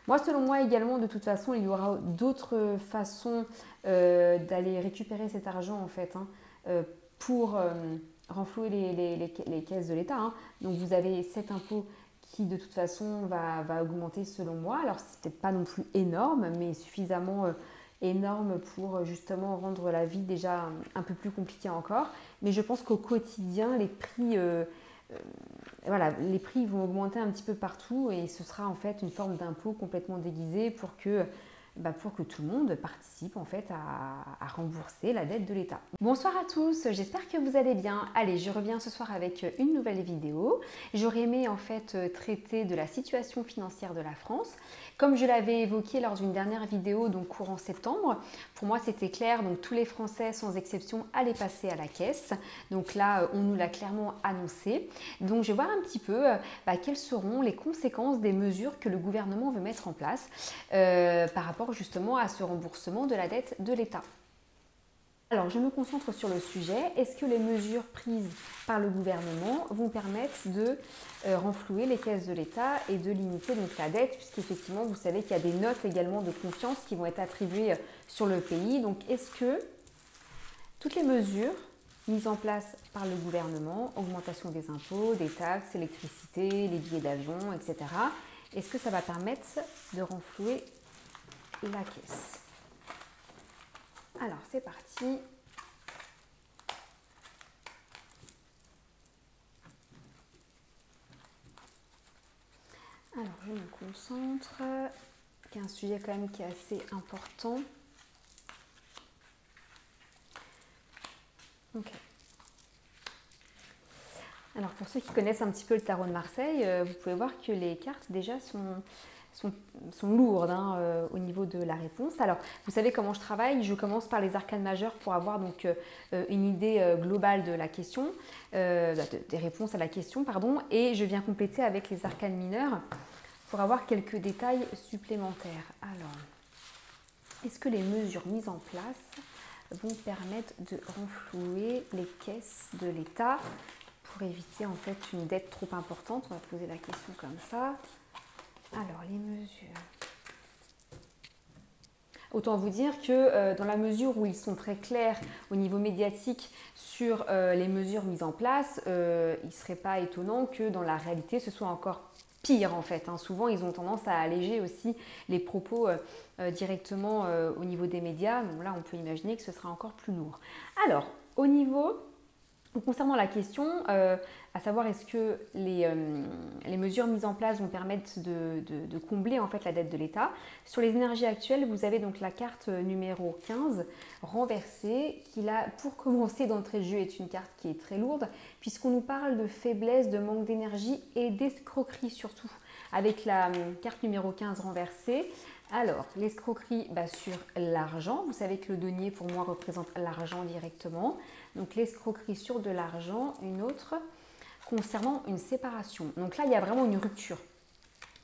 Moi, selon moi également, de toute façon, il y aura d'autres façons d'aller récupérer cet argent en fait, hein, pour renflouer les caisses de l'État, hein. Donc vous avez cet impôt qui de toute façon va augmenter selon moi. Alors c'est peut-être pas non plus énorme, mais suffisamment énorme pour justement rendre la vie déjà un peu plus compliquée encore. Mais je pense qu'au quotidien, voilà, les prix vont augmenter un petit peu partout et ce sera en fait une forme d'impôt complètement déguisé pour que tout le monde participe en fait à rembourser la dette de l'État. Bonsoir à tous, j'espère que vous allez bien. Allez, je reviens ce soir avec une nouvelle vidéo. J'aurais aimé en fait traiter de la situation financière de la France. Comme je l'avais évoqué lors d'une dernière vidéo, donc courant septembre, pour moi c'était clair, donc tous les Français sans exception allaient passer à la caisse. Donc là, on nous l'a clairement annoncé. Donc je vais voir un petit peu quelles seront les conséquences des mesures que le gouvernement veut mettre en place par rapport justement à ce remboursement de la dette de l'État. Alors, je me concentre sur le sujet. Est-ce que les mesures prises par le gouvernement vont permettre de renflouer les caisses de l'État et de limiter donc la dette, puisqu'effectivement, vous savez qu'il y a des notes également de confiance qui vont être attribuées sur le pays. Donc, est-ce que toutes les mesures mises en place par le gouvernement, augmentation des impôts, des taxes, électricité, les billets d'avion, etc., est-ce que ça va permettre de renflouer la caisse? Alors c'est parti. Alors je me concentre. C'est un sujet quand même qui est assez important. Ok. Alors pour ceux qui connaissent un petit peu le tarot de Marseille, vous pouvez voir que les cartes déjà sont lourdes au niveau de la réponse. Alors vous savez comment je travaille, je commence par les arcanes majeures pour avoir donc une idée globale de la question, des réponses à la question, pardon, et je viens compléter avec les arcanes mineures pour avoir quelques détails supplémentaires. Alors, est-ce que les mesures mises en place vont permettre de renflouer les caisses de l'État pour éviter en fait une dette trop importante? On va poser la question comme ça. Alors, les mesures. Autant vous dire que dans la mesure où ils sont très clairs au niveau médiatique sur les mesures mises en place, il ne serait pas étonnant que dans la réalité ce soit encore pire en fait. Souvent ils ont tendance à alléger aussi les propos directement au niveau des médias. Donc là on peut imaginer que ce sera encore plus lourd. Alors au niveau... Concernant la question, à savoir est-ce que les mesures mises en place vont permettre de combler en fait la dette de l'État. Sur les énergies actuelles, vous avez donc la carte numéro 15 renversée, qui là, pour commencer d'entrée de jeu, est une carte qui est très lourde, puisqu'on nous parle de faiblesse, de manque d'énergie et d'escroquerie surtout, avec la carte numéro 15 renversée. Alors, l'escroquerie sur l'argent. Vous savez que le denier, pour moi, représente l'argent directement. Donc, l'escroquerie sur de l'argent. Une autre concernant une séparation. Donc là, il y a vraiment une rupture.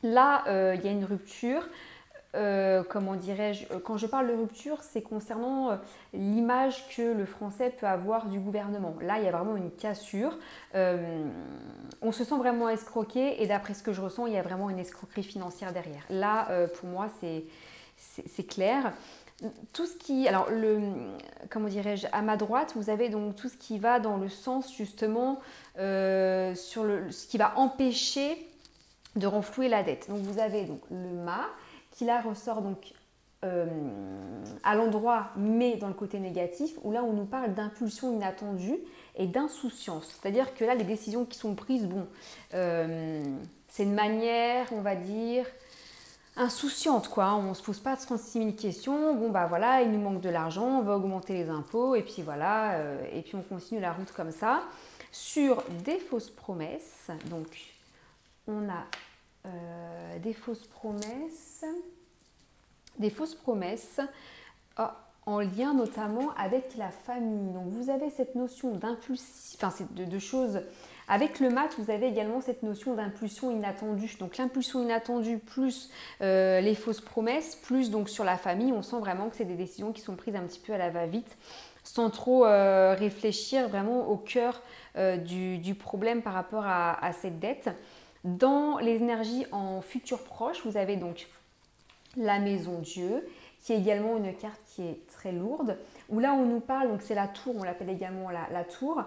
Là, il y a une rupture. Comment dirais-je, quand je parle de rupture, c'est concernant l'image que le français peut avoir du gouvernement. Là, il y a vraiment une cassure. On se sent vraiment escroqué et d'après ce que je ressens, il y a vraiment une escroquerie financière derrière. Là, pour moi, c'est clair. Tout ce qui, alors comment dirais-je, à ma droite, vous avez donc tout ce qui va dans le sens justement sur ce qui va empêcher de renflouer la dette. Donc vous avez donc le mât qui là ressort donc à l'endroit mais dans le côté négatif, où là on nous parle d'impulsion inattendue et d'insouciance. C'est-à-dire que là les décisions qui sont prises, c'est une manière, on va dire, insouciante quoi. On ne se pose pas 36 000 questions. Bon bah voilà, il nous manque de l'argent, on va augmenter les impôts et puis voilà, et puis on continue la route comme ça. Sur des fausses promesses, donc on a des fausses promesses en lien notamment avec la famille. Donc vous avez cette notion d'impulsion, enfin c'est de choses. Avec le mat, vous avez également cette notion d'impulsion inattendue. Donc l'impulsion inattendue plus les fausses promesses, plus donc sur la famille, on sent vraiment que c'est des décisions qui sont prises un petit peu à la va-vite, sans trop réfléchir vraiment au cœur du problème par rapport à cette dette. Dans les énergies en futur proche, vous avez donc la maison Dieu, qui est également une carte qui est très lourde, où là on nous parle, donc c'est la tour, on l'appelle également la tour,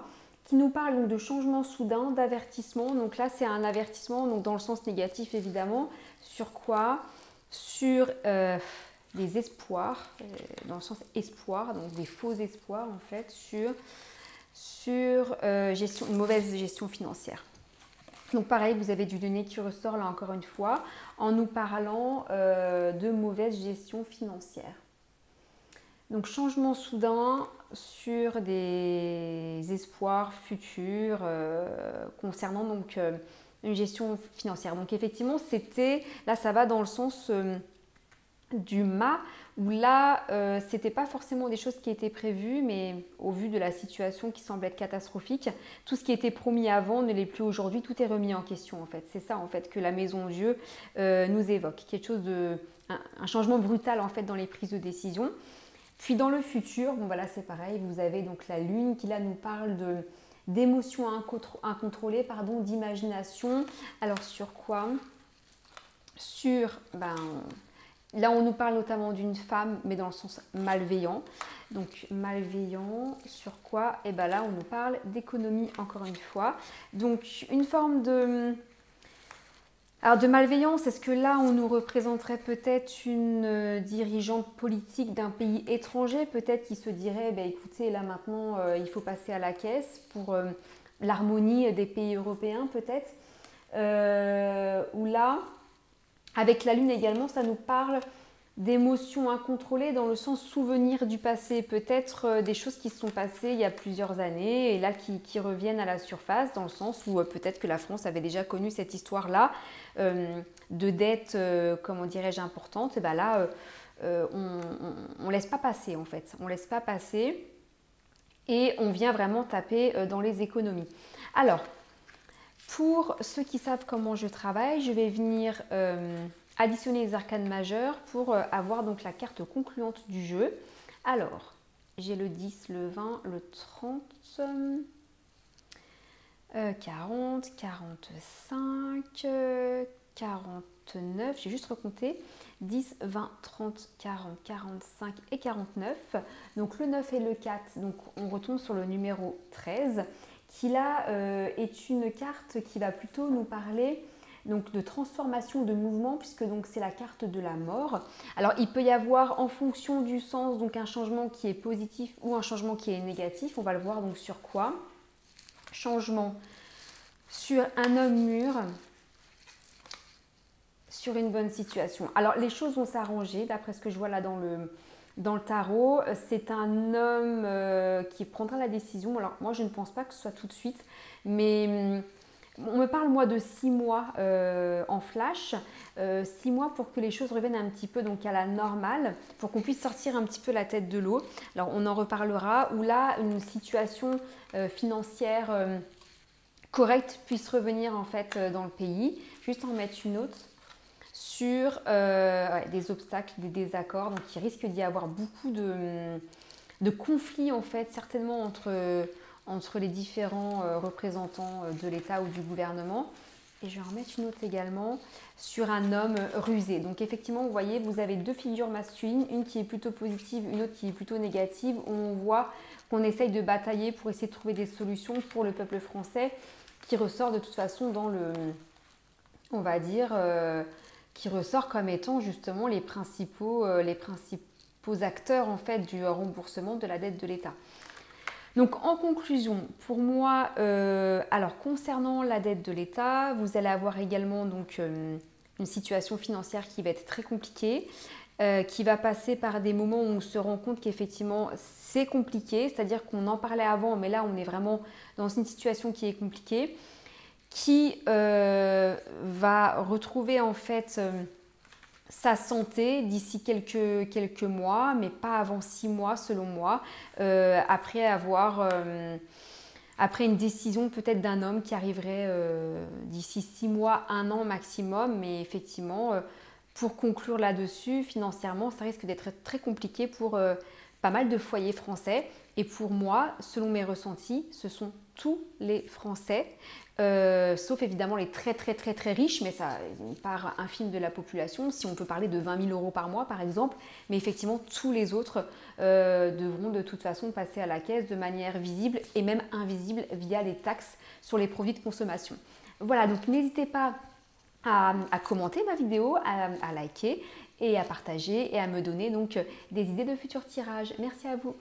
qui nous parle donc de changement soudain, d'avertissement. Donc là c'est un avertissement, donc dans le sens négatif évidemment, sur quoi? Sur des espoirs, dans le sens espoir, donc des faux espoirs en fait, sur une mauvaise gestion financière. Donc pareil, vous avez du donné qui ressort là encore une fois en nous parlant de mauvaise gestion financière. Donc changement soudain sur des espoirs futurs concernant donc une gestion financière. Donc effectivement, là ça va dans le sens du mât, où là, c'était pas forcément des choses qui étaient prévues, mais au vu de la situation qui semble être catastrophique, tout ce qui était promis avant ne l'est plus aujourd'hui, tout est remis en question en fait. C'est ça en fait que la maison Dieu nous évoque, quelque chose un changement brutal en fait dans les prises de décision. Puis dans le futur, bon voilà c'est pareil, vous avez donc la lune qui là nous parle d'émotions incontrôlées, d'imagination. Alors sur quoi? Là, on nous parle notamment d'une femme, mais dans le sens malveillant. Donc, malveillant, sur quoi? Et bien là, on nous parle d'économie, encore une fois. Donc, une forme de malveillance, est-ce que là, on nous représenterait peut-être une dirigeante politique d'un pays étranger, peut-être qui se dirait, écoutez, là maintenant, il faut passer à la caisse pour l'harmonie des pays européens, peut-être. Ou là... Avec la lune également, ça nous parle d'émotions incontrôlées dans le sens souvenir du passé, peut-être des choses qui se sont passées il y a plusieurs années et là qui reviennent à la surface, dans le sens où peut-être que la France avait déjà connu cette histoire-là de dette, comment dirais-je, importante. Et bien là, on laisse pas passer en fait, on laisse pas passer et on vient vraiment taper dans les économies. Alors, pour ceux qui savent comment je travaille, je vais venir additionner les arcanes majeures pour avoir donc la carte concluante du jeu. Alors, j'ai le 10, le 20, le 30, 40, 45, 49, j'ai juste recompté, 10, 20, 30, 40, 45 et 49. Donc le 9 et le 4, donc on retombe sur le numéro 13. Qui là est une carte qui va plutôt nous parler donc, de transformation, de mouvement, puisque donc c'est la carte de la mort. Alors il peut y avoir en fonction du sens donc un changement qui est positif ou un changement qui est négatif. On va le voir donc sur quoi? Changement sur un homme mûr, sur une bonne situation. Alors les choses vont s'arranger d'après ce que je vois là dans le tarot. C'est un homme qui prendra la décision. Alors moi je ne pense pas que ce soit tout de suite, mais on me parle moi de 6 mois en flash, 6 mois pour que les choses reviennent un petit peu donc à la normale, pour qu'on puisse sortir un petit peu la tête de l'eau. Alors on en reparlera, où là une situation financière correcte puisse revenir en fait dans le pays. Juste en mettre une autre. Sur des obstacles, des désaccords, donc il risque d'y avoir beaucoup de conflits en fait, certainement entre les différents représentants de l'État ou du gouvernement. Et je vais en mettre une autre également sur un homme rusé. Donc effectivement, vous voyez, vous avez deux figures masculines, une qui est plutôt positive, une autre qui est plutôt négative, où on voit qu'on essaye de batailler pour essayer de trouver des solutions pour le peuple français, qui ressort de toute façon dans on va dire... qui ressort comme étant justement les principaux acteurs en fait du remboursement de la dette de l'État. Donc en conclusion, pour moi, alors concernant la dette de l'État, vous allez avoir également donc une situation financière qui va être très compliquée, qui va passer par des moments où on se rend compte qu'effectivement c'est compliqué, c'est-à-dire qu'on en parlait avant, mais là on est vraiment dans une situation qui est compliquée, qui va retrouver en fait sa santé d'ici quelques mois, mais pas avant 6 mois selon moi, après une décision peut-être d'un homme qui arriverait d'ici 6 mois, 1 an maximum, mais effectivement, pour conclure là-dessus, financièrement, ça risque d'être très compliqué pour pas mal de foyers français. Et pour moi, selon mes ressentis, ce sont tous les Français, sauf évidemment les très riches, mais ça, une part infime de la population, si on peut parler de 20 000 € par mois par exemple, mais effectivement tous les autres devront de toute façon passer à la caisse de manière visible et même invisible via des taxes sur les produits de consommation. Voilà, donc n'hésitez pas à commenter ma vidéo, à liker et à partager et à me donner donc des idées de futurs tirages. Merci à vous.